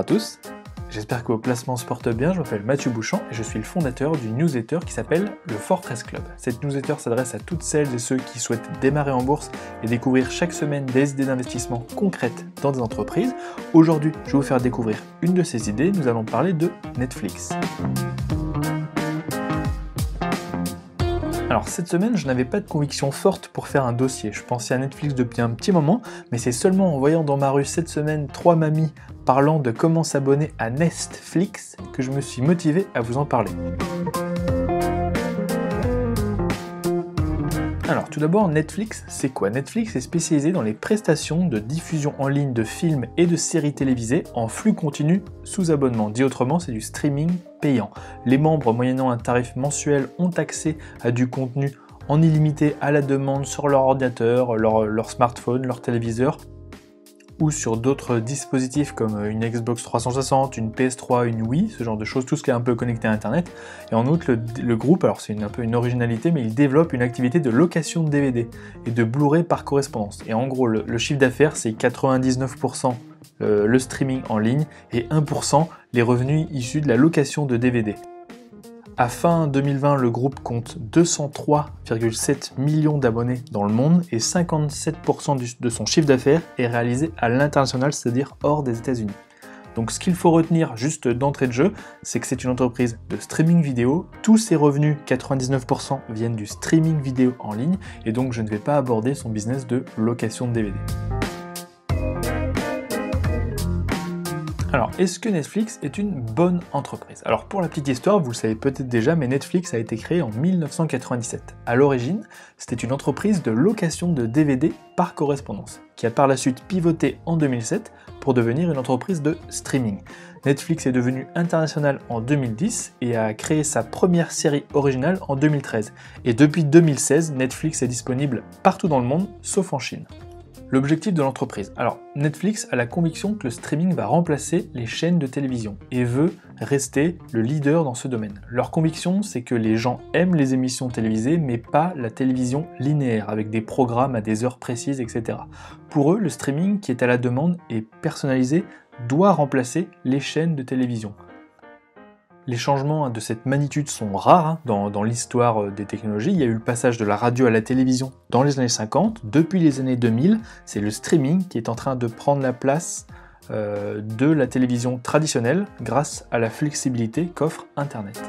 tous, j'espère que vos placements se portent bien. Je m'appelle Mathieu Bouchant et je suis le fondateur d'une newsletter qui s'appelle le Fortress Club. Cette newsletter s'adresse à toutes celles et ceux qui souhaitent démarrer en bourse et découvrir chaque semaine des idées d'investissement concrètes dans des entreprises. Aujourd'hui, je vais vous faire découvrir une de ces idées. Nous allons parler de Netflix. Alors cette semaine, je n'avais pas de conviction forte pour faire un dossier. Je pensais à Netflix depuis un petit moment, mais c'est seulement en voyant dans ma rue cette semaine 3 mamies parlant de comment s'abonner à Netflix que je me suis motivé à vous en parler. Alors tout d'abord, Netflix, c'est quoi? Netflix est spécialisé dans les prestations de diffusion en ligne de films et de séries télévisées en flux continu sous abonnement. Dit autrement, c'est du streaming payant. Les membres, moyennant un tarif mensuel, ont accès à du contenu en illimité à la demande sur leur ordinateur, leur smartphone, leur téléviseur, ou sur d'autres dispositifs comme une Xbox 360, une PS3, une Wii, ce genre de choses, tout ce qui est un peu connecté à Internet. Et en outre, le groupe, alors c'est un peu une originalité, mais il développe une activité de location de DVD et de Blu-ray par correspondance. Et en gros, le chiffre d'affaires, c'est 99% le streaming en ligne et 1% les revenus issus de la location de DVD. À fin 2020, le groupe compte 203,7 millions d'abonnés dans le monde et 57% de son chiffre d'affaires est réalisé à l'international, c'est-à-dire hors des États-Unis. Donc ce qu'il faut retenir juste d'entrée de jeu, c'est que c'est une entreprise de streaming vidéo. Tous ses revenus, 99%, viennent du streaming vidéo en ligne et donc je ne vais pas aborder son business de location de DVD. Alors, est-ce que Netflix est une bonne entreprise? Alors, pour la petite histoire, vous le savez peut-être déjà, mais Netflix a été créé en 1997. À l'origine, c'était une entreprise de location de DVD par correspondance, qui a par la suite pivoté en 2007 pour devenir une entreprise de streaming. Netflix est devenu international en 2010 et a créé sa première série originale en 2013. Et depuis 2016, Netflix est disponible partout dans le monde, sauf en Chine. L'objectif de l'entreprise. Alors, Netflix a la conviction que le streaming va remplacer les chaînes de télévision et veut rester le leader dans ce domaine. Leur conviction, c'est que les gens aiment les émissions télévisées, mais pas la télévision linéaire, avec des programmes à des heures précises, etc. Pour eux, le streaming qui est à la demande et personnalisé doit remplacer les chaînes de télévision. Les changements de cette magnitude sont rares dans l'histoire des technologies. Il y a eu le passage de la radio à la télévision dans les années 50. Depuis les années 2000, c'est le streaming qui est en train de prendre la place de la télévision traditionnelle grâce à la flexibilité qu'offre Internet.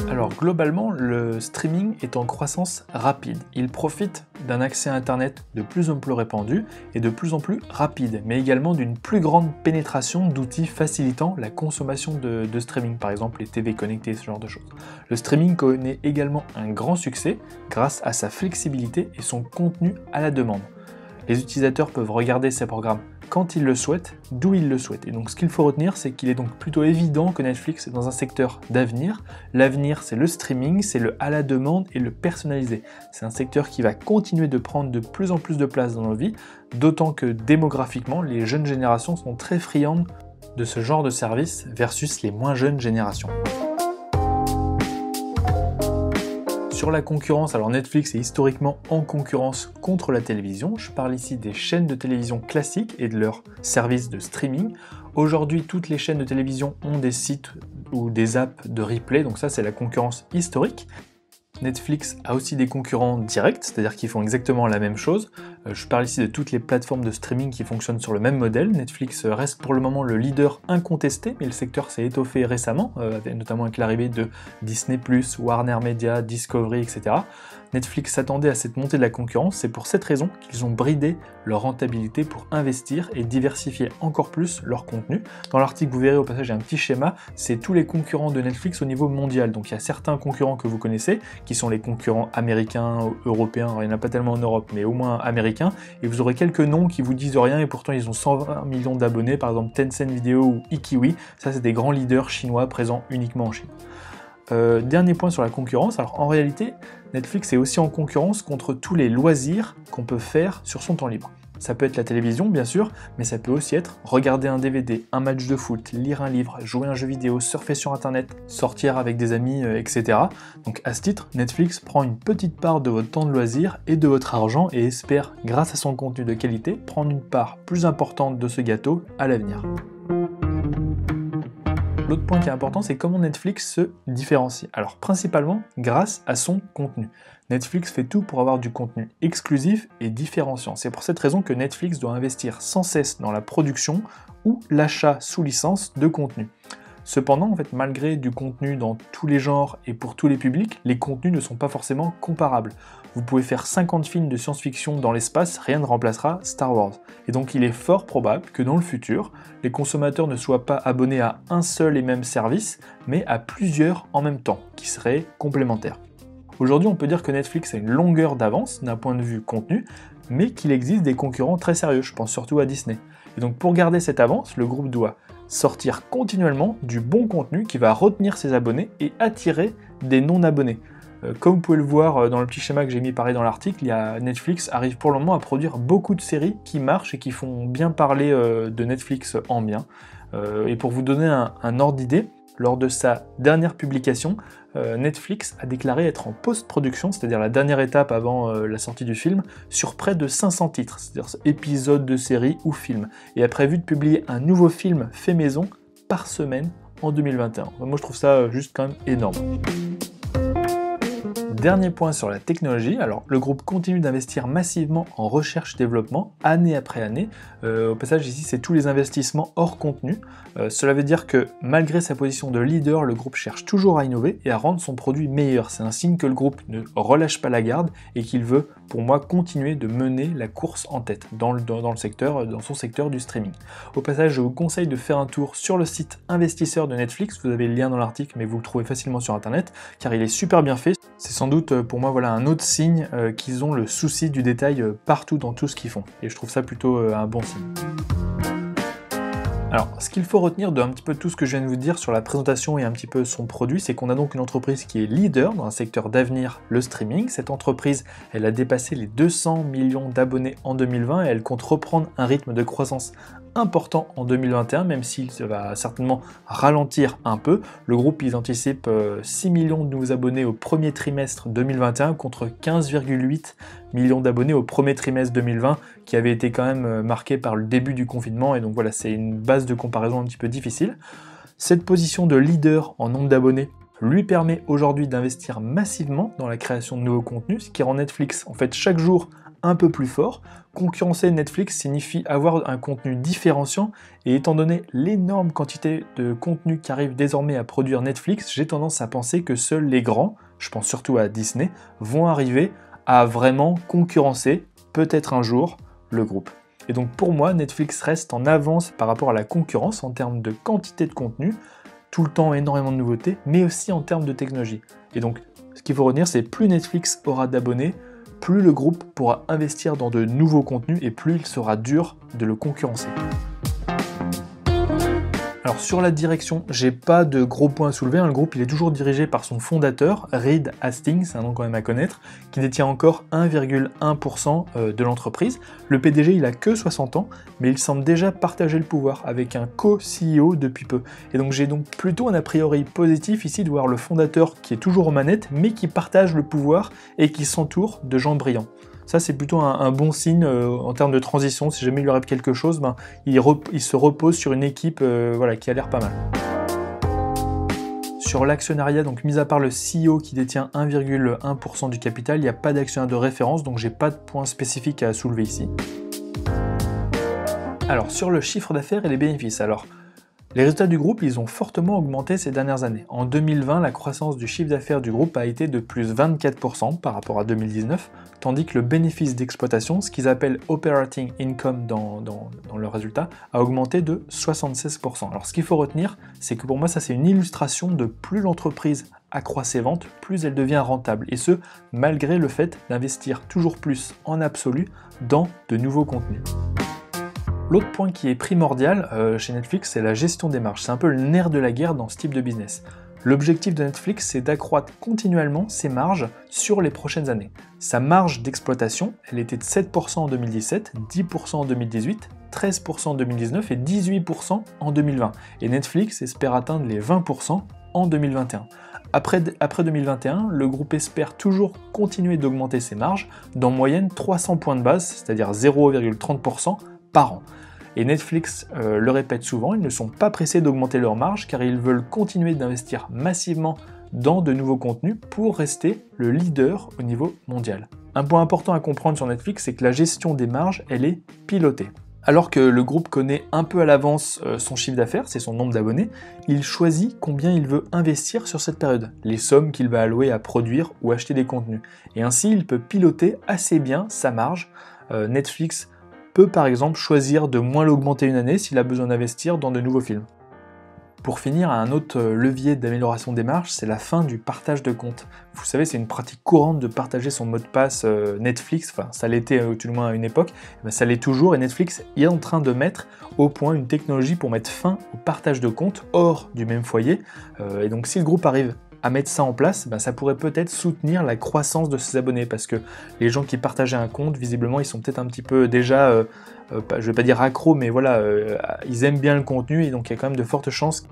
Alors globalement, le streaming est en croissance rapide. Il profite d'un accès à Internet de plus en plus répandu et de plus en plus rapide, mais également d'une plus grande pénétration d'outils facilitant la consommation de streaming, par exemple les TV connectées, ce genre de choses. Le streaming connaît également un grand succès grâce à sa flexibilité et son contenu à la demande. Les utilisateurs peuvent regarder ces programmes quand ils le souhaitent, d'où ils le souhaitent. Et donc ce qu'il faut retenir, c'est qu'il est donc plutôt évident que Netflix est dans un secteur d'avenir. L'avenir, c'est le streaming, c'est le à la demande et le personnalisé. C'est un secteur qui va continuer de prendre de plus en plus de place dans nos vies, d'autant que démographiquement, les jeunes générations sont très friandes de ce genre de service versus les moins jeunes générations. Sur la concurrence, alors Netflix est historiquement en concurrence contre la télévision. Je parle ici des chaînes de télévision classiques et de leurs services de streaming. Aujourd'hui, toutes les chaînes de télévision ont des sites ou des apps de replay, donc ça c'est la concurrence historique. Netflix a aussi des concurrents directs, c'est-à-dire qu'ils font exactement la même chose. Je parle ici de toutes les plateformes de streaming qui fonctionnent sur le même modèle. Netflix reste pour le moment le leader incontesté, mais le secteur s'est étoffé récemment, notamment avec l'arrivée de Disney+, Warner Media, Discovery, etc. Netflix s'attendait à cette montée de la concurrence, c'est pour cette raison qu'ils ont bridé leur rentabilité pour investir et diversifier encore plus leur contenu. Dans l'article, vous verrez au passage, il y a un petit schéma, c'est tous les concurrents de Netflix au niveau mondial. Donc il y a certains concurrents que vous connaissez, qui sont les concurrents américains, européens, alors il n'y en a pas tellement en Europe, mais au moins américains, et vous aurez quelques noms qui vous disent rien, et pourtant ils ont 120 millions d'abonnés, par exemple Tencent Video ou iQiwi, ça c'est des grands leaders chinois présents uniquement en Chine. Dernier point sur la concurrence, alors en réalité, Netflix est aussi en concurrence contre tous les loisirs qu'on peut faire sur son temps libre. Ça peut être la télévision, bien sûr, mais ça peut aussi être regarder un DVD, un match de foot, lire un livre, jouer à un jeu vidéo, surfer sur internet, sortir avec des amis, etc. Donc à ce titre, Netflix prend une petite part de votre temps de loisir et de votre argent et espère, grâce à son contenu de qualité, prendre une part plus importante de ce gâteau à l'avenir. L'autre point qui est important, c'est comment Netflix se différencie. Alors principalement grâce à son contenu. Netflix fait tout pour avoir du contenu exclusif et différenciant. C'est pour cette raison que Netflix doit investir sans cesse dans la production ou l'achat sous licence de contenu. Cependant, en fait, malgré du contenu dans tous les genres et pour tous les publics, les contenus ne sont pas forcément comparables. Vous pouvez faire 50 films de science-fiction dans l'espace, rien ne remplacera Star Wars. Et donc il est fort probable que dans le futur, les consommateurs ne soient pas abonnés à un seul et même service, mais à plusieurs en même temps, qui seraient complémentaires. Aujourd'hui, on peut dire que Netflix a une longueur d'avance d'un point de vue contenu, mais qu'il existe des concurrents très sérieux, je pense surtout à Disney. Et donc pour garder cette avance, le groupe doit sortir continuellement du bon contenu qui va retenir ses abonnés et attirer des non-abonnés. Comme vous pouvez le voir dans le petit schéma que j'ai mis pareil dans l'article, Netflix arrive pour le moment à produire beaucoup de séries qui marchent et qui font bien parler de Netflix en bien. Et pour vous donner un ordre d'idée, lors de sa dernière publication, Netflix a déclaré être en post-production, c'est-à-dire la dernière étape avant la sortie du film, sur près de 500 titres, c'est-à-dire épisodes de séries ou films, et a prévu de publier un nouveau film fait maison par semaine en 2021. Moi je trouve ça juste quand même énorme. Dernier point sur la technologie, alors le groupe continue d'investir massivement en recherche-développement, année après année. Au passage ici c'est tous les investissements hors contenu. Cela veut dire que malgré sa position de leader, le groupe cherche toujours à innover et à rendre son produit meilleur. C'est un signe que le groupe ne relâche pas la garde et qu'il veut, pour moi, continuer de mener la course en tête dans son secteur du streaming. Au passage, je vous conseille de faire un tour sur le site investisseur de Netflix, vous avez le lien dans l'article mais vous le trouvez facilement sur internet car il est super bien fait. C'est sans doute pour moi un autre signe qu'ils ont le souci du détail partout dans tout ce qu'ils font. Et je trouve ça plutôt un bon signe. Alors, ce qu'il faut retenir de un petit peu tout ce que je viens de vous dire sur la présentation et un petit peu son produit, c'est qu'on a donc une entreprise qui est leader dans un secteur d'avenir, le streaming. Cette entreprise, elle a dépassé les 200 millions d'abonnés en 2020 et elle compte reprendre un rythme de croissance important en 2021, même s'il va certainement ralentir un peu. Le groupe anticipe 6 millions de nouveaux abonnés au premier trimestre 2021 contre 15,8 millions d'abonnés au premier trimestre 2020 qui avait été quand même marqué par le début du confinement et donc voilà, c'est une base de comparaison un petit peu difficile. Cette position de leader en nombre d'abonnés lui permet aujourd'hui d'investir massivement dans la création de nouveaux contenus, ce qui rend Netflix en fait chaque jour un peu plus fort. Concurrencer Netflix signifie avoir un contenu différenciant et étant donné l'énorme quantité de contenu qu'arrive désormais à produire Netflix, j'ai tendance à penser que seuls les grands, je pense surtout à Disney, vont arriver à vraiment concurrencer, peut-être un jour, le groupe. Et donc pour moi, Netflix reste en avance par rapport à la concurrence en termes de quantité de contenu, tout le temps énormément de nouveautés, mais aussi en termes de technologie. Et donc ce qu'il faut retenir, c'est plus Netflix aura d'abonnés, plus le groupe pourra investir dans de nouveaux contenus et plus il sera dur de le concurrencer. Alors sur la direction, j'ai pas de gros points à soulever, le groupe il est toujours dirigé par son fondateur, Reed Hastings, c'est un nom quand même à connaître, qui détient encore 1,1% de l'entreprise. Le PDG il a que 60 ans, mais il semble déjà partager le pouvoir avec un co-CEO depuis peu. Et donc j'ai donc plutôt un a priori positif ici de voir le fondateur qui est toujours aux manettes, mais qui partage le pouvoir et qui s'entoure de gens brillants. Ça, c'est plutôt un bon signe en termes de transition. Si jamais il lui arrive quelque chose, il se repose sur une équipe qui a l'air pas mal. Sur l'actionnariat, donc mis à part le CEO qui détient 1,1% du capital, il n'y a pas d'actionnaire de référence, donc j'ai pas de points spécifiques à soulever ici. Alors, sur le chiffre d'affaires et les bénéfices, les résultats du groupe, ils ont fortement augmenté ces dernières années. En 2020, la croissance du chiffre d'affaires du groupe a été de plus 24% par rapport à 2019, tandis que le bénéfice d'exploitation, ce qu'ils appellent operating income dans leurs résultats, a augmenté de 76%. Alors ce qu'il faut retenir, c'est que pour moi, ça c'est une illustration de plus l'entreprise accroît ses ventes, plus elle devient rentable. Et ce, malgré le fait d'investir toujours plus en absolu dans de nouveaux contenus. L'autre point qui est primordial chez Netflix, c'est la gestion des marges. C'est un peu le nerf de la guerre dans ce type de business. L'objectif de Netflix, c'est d'accroître continuellement ses marges sur les prochaines années. Sa marge d'exploitation, elle était de 7% en 2017, 10% en 2018, 13% en 2019 et 18% en 2020. Et Netflix espère atteindre les 20% en 2021. Après 2021, le groupe espère toujours continuer d'augmenter ses marges d'en moyenne 300 points de base, c'est-à-dire 0,30% par an. Et Netflix le répète souvent, ils ne sont pas pressés d'augmenter leurs marges car ils veulent continuer d'investir massivement dans de nouveaux contenus pour rester le leader au niveau mondial. Un point important à comprendre sur Netflix, c'est que la gestion des marges, elle est pilotée. Alors que le groupe connaît un peu à l'avance son chiffre d'affaires, c'est son nombre d'abonnés, il choisit combien il veut investir sur cette période, les sommes qu'il va allouer à produire ou acheter des contenus. Et ainsi, il peut piloter assez bien sa marge. Netflix peut par exemple choisir de moins l'augmenter une année s'il a besoin d'investir dans de nouveaux films. Pour finir, un autre levier d'amélioration des marges, c'est la fin du partage de compte. Vous savez, c'est une pratique courante de partager son mot de passe Netflix, enfin ça l'était tout le moins à une époque, ça l'est toujours, et Netflix est en train de mettre au point une technologie pour mettre fin au partage de compte hors du même foyer, et donc si le groupe arrive à mettre ça en place, ça pourrait peut-être soutenir la croissance de ses abonnés, parce que les gens qui partageaient un compte, visiblement, ils sont peut-être un petit peu déjà, je vais pas dire accros, mais voilà, ils aiment bien le contenu, et donc il y a quand même de fortes chances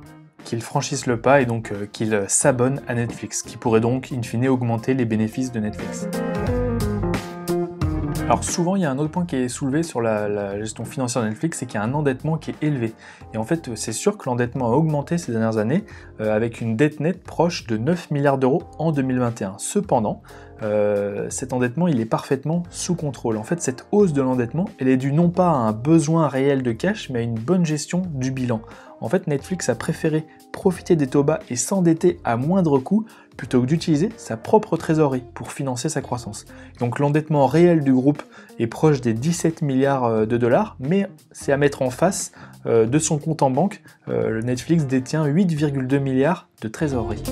qu'ils franchissent le pas, et donc qu'ils s'abonnent à Netflix, qui pourrait donc, in fine, augmenter les bénéfices de Netflix. Alors souvent, il y a un autre point qui est soulevé sur la gestion financière de Netflix, c'est qu'il y a un endettement qui est élevé. Et en fait, c'est sûr que l'endettement a augmenté ces dernières années, avec une dette nette proche de 9 milliards d'euros en 2021. Cependant, cet endettement, il est parfaitement sous contrôle. En fait, cette hausse de l'endettement, elle est due non pas à un besoin réel de cash, mais à une bonne gestion du bilan. En fait, Netflix a préféré profiter des taux bas et s'endetter à moindre coût plutôt que d'utiliser sa propre trésorerie pour financer sa croissance. Donc l'endettement réel du groupe est proche des 17 milliards de dollars, mais c'est à mettre en face de son compte en banque. Netflix détient 8,2 milliards de trésorerie.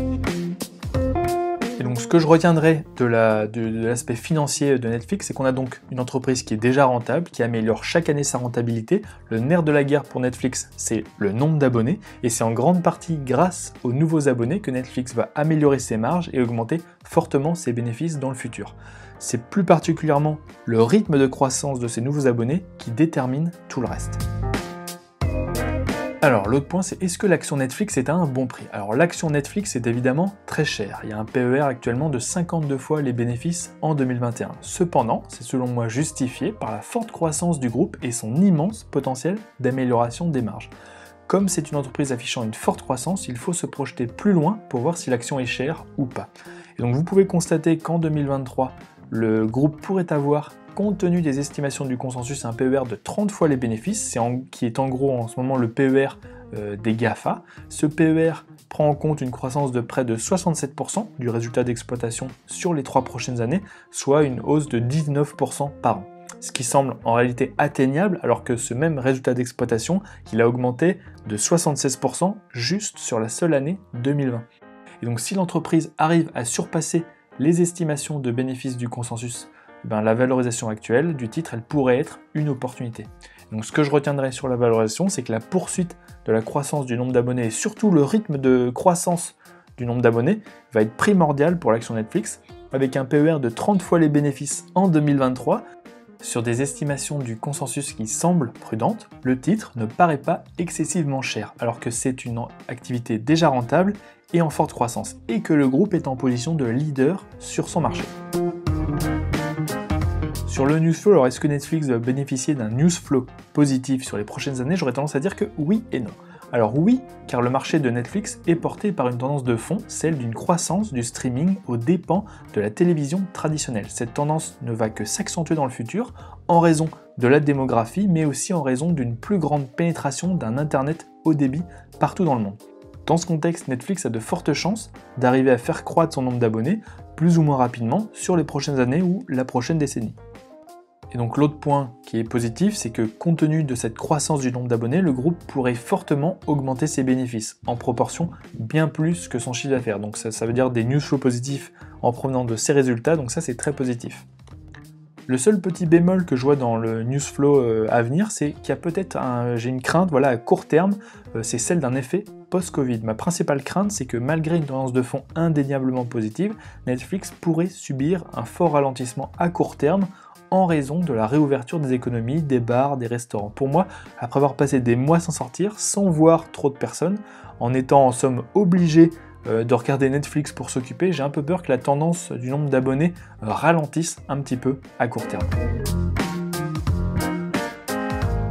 Et donc ce que je retiendrai de l'aspect financier de Netflix, c'est qu'on a donc une entreprise qui est déjà rentable, qui améliore chaque année sa rentabilité. Le nerf de la guerre pour Netflix, c'est le nombre d'abonnés, et c'est en grande partie grâce aux nouveaux abonnés que Netflix va améliorer ses marges et augmenter fortement ses bénéfices dans le futur. C'est plus particulièrement le rythme de croissance de ces nouveaux abonnés qui détermine tout le reste. Alors l'autre point, c'est est-ce que l'action Netflix est à un bon prix? Alors l'action Netflix est évidemment très chère, il y a un PER actuellement de 52 fois les bénéfices en 2021. Cependant, c'est selon moi justifié par la forte croissance du groupe et son immense potentiel d'amélioration des marges. Comme c'est une entreprise affichant une forte croissance, il faut se projeter plus loin pour voir si l'action est chère ou pas. Et donc vous pouvez constater qu'en 2023, le groupe pourrait avoir, compte tenu des estimations du consensus, un PER de 30 fois les bénéfices, qui est en gros en ce moment le PER des GAFA. Ce PER prend en compte une croissance de près de 67% du résultat d'exploitation sur les 3 prochaines années, soit une hausse de 19% par an. Ce qui semble en réalité atteignable, alors que ce même résultat d'exploitation, il a augmenté de 76% juste sur la seule année 2020. Et donc si l'entreprise arrive à surpasser les estimations de bénéfices du consensus, la valorisation actuelle du titre, elle pourrait être une opportunité. Donc ce que je retiendrai sur la valorisation, c'est que la poursuite de la croissance du nombre d'abonnés et surtout le rythme de croissance du nombre d'abonnés va être primordial pour l'action Netflix, avec un PER de 30 fois les bénéfices en 2023. Sur des estimations du consensus qui semblent prudentes, le titre ne paraît pas excessivement cher, alors que c'est une activité déjà rentable et en forte croissance, et que le groupe est en position de leader sur son marché. Sur le newsflow, alors est-ce que Netflix va bénéficier d'un newsflow positif sur les prochaines années? J'aurais tendance à dire que oui et non. Alors oui, car le marché de Netflix est porté par une tendance de fond, celle d'une croissance du streaming aux dépens de la télévision traditionnelle. Cette tendance ne va que s'accentuer dans le futur, en raison de la démographie, mais aussi en raison d'une plus grande pénétration d'un Internet haut débit partout dans le monde. Dans ce contexte, Netflix a de fortes chances d'arriver à faire croître son nombre d'abonnés plus ou moins rapidement sur les prochaines années ou la prochaine décennie. Et donc l'autre point qui est positif, c'est que compte tenu de cette croissance du nombre d'abonnés, le groupe pourrait fortement augmenter ses bénéfices, en proportion bien plus que son chiffre d'affaires. Donc ça veut dire des news flow positifs en provenant de ces résultats, donc ça c'est très positif. Le seul petit bémol que je vois dans le news flow à venir, c'est qu'il y a peut-être j'ai une crainte à court terme, c'est celle d'un effet post-Covid. Ma principale crainte, c'est que malgré une tendance de fond indéniablement positive, Netflix pourrait subir un fort ralentissement à court terme en raison de la réouverture des économies, des bars, des restaurants. Pour moi, après avoir passé des mois sans sortir, sans voir trop de personnes, en étant en somme obligé de regarder Netflix pour s'occuper, j'ai un peu peur que la tendance du nombre d'abonnés ralentisse un petit peu à court terme.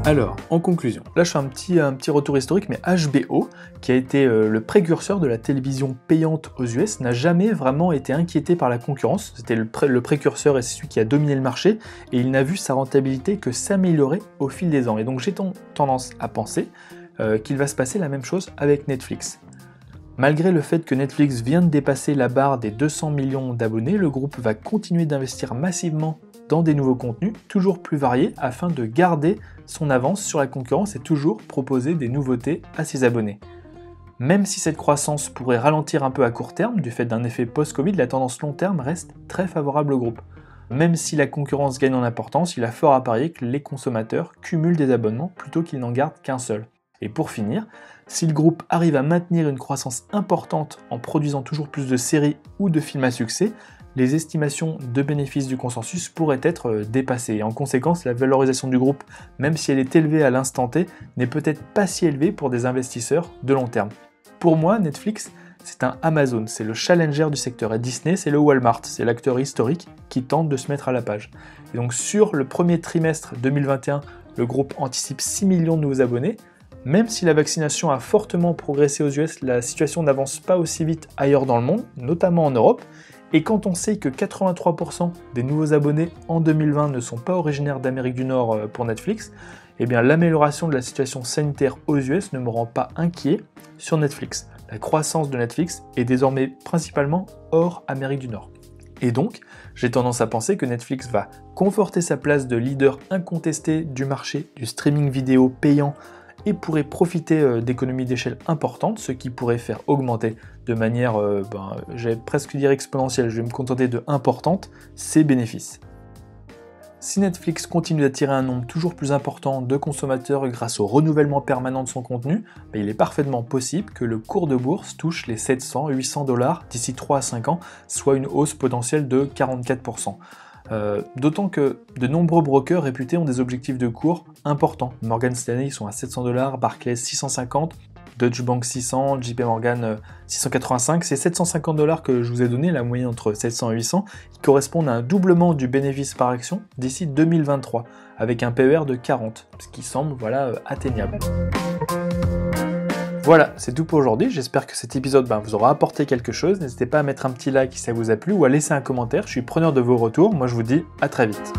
Alors, en conclusion, là je fais un petit retour historique, mais HBO, qui a été le précurseur de la télévision payante aux US, n'a jamais vraiment été inquiété par la concurrence. C'était le précurseur et c'est celui qui a dominé le marché, et il n'a vu sa rentabilité que s'améliorer au fil des ans. Et donc j'ai tendance à penser qu'il va se passer la même chose avec Netflix. Malgré le fait que Netflix vient de dépasser la barre des 200 millions d'abonnés, le groupe va continuer d'investir massivement dans des nouveaux contenus, toujours plus variés, afin de garder son avance sur la concurrence et toujours proposer des nouveautés à ses abonnés. Même si cette croissance pourrait ralentir un peu à court terme, du fait d'un effet post-Covid, la tendance long terme reste très favorable au groupe. Même si la concurrence gagne en importance, il a fort à parier que les consommateurs cumulent des abonnements plutôt qu'ils n'en gardent qu'un seul. Et pour finir, si le groupe arrive à maintenir une croissance importante en produisant toujours plus de séries ou de films à succès, les estimations de bénéfices du consensus pourraient être dépassées. Et en conséquence, la valorisation du groupe, même si elle est élevée à l'instant T, n'est peut-être pas si élevée pour des investisseurs de long terme. Pour moi, Netflix, c'est un Amazon, c'est le challenger du secteur. Et Disney, c'est le Walmart, c'est l'acteur historique qui tente de se mettre à la page. Et donc sur le premier trimestre 2021, le groupe anticipe 6 millions de nouveaux abonnés. Même si la vaccination a fortement progressé aux US, la situation n'avance pas aussi vite ailleurs dans le monde, notamment en Europe. Et quand on sait que 83% des nouveaux abonnés en 2020 ne sont pas originaires d'Amérique du Nord pour Netflix, eh bien l'amélioration de la situation sanitaire aux US ne me rend pas inquiet sur Netflix. La croissance de Netflix est désormais principalement hors Amérique du Nord. Et donc, j'ai tendance à penser que Netflix va conforter sa place de leader incontesté du marché du streaming vidéo payant et pourrait profiter d'économies d'échelle importantes, ce qui pourrait faire augmenter de manière, j'allais presque dire exponentielle, je vais me contenter de importante, ses bénéfices. Si Netflix continue d'attirer un nombre toujours plus important de consommateurs grâce au renouvellement permanent de son contenu, il est parfaitement possible que le cours de bourse touche les 700-800$ d'ici 3 à 5 ans, soit une hausse potentielle de 44%. D'autant que de nombreux brokers réputés ont des objectifs de cours importants. Morgan Stanley, ils sont à 700$, Barclays 650$, Deutsche Bank 600, JP Morgan 685. Ces 750$ que je vous ai donné, la moyenne entre 700 et 800, qui correspondent à un doublement du bénéfice par action d'ici 2023, avec un PER de 40, ce qui semble atteignable. Voilà, c'est tout pour aujourd'hui. J'espère que cet épisode vous aura apporté quelque chose. N'hésitez pas à mettre un petit like si ça vous a plu ou à laisser un commentaire. Je suis preneur de vos retours. Moi, je vous dis à très vite.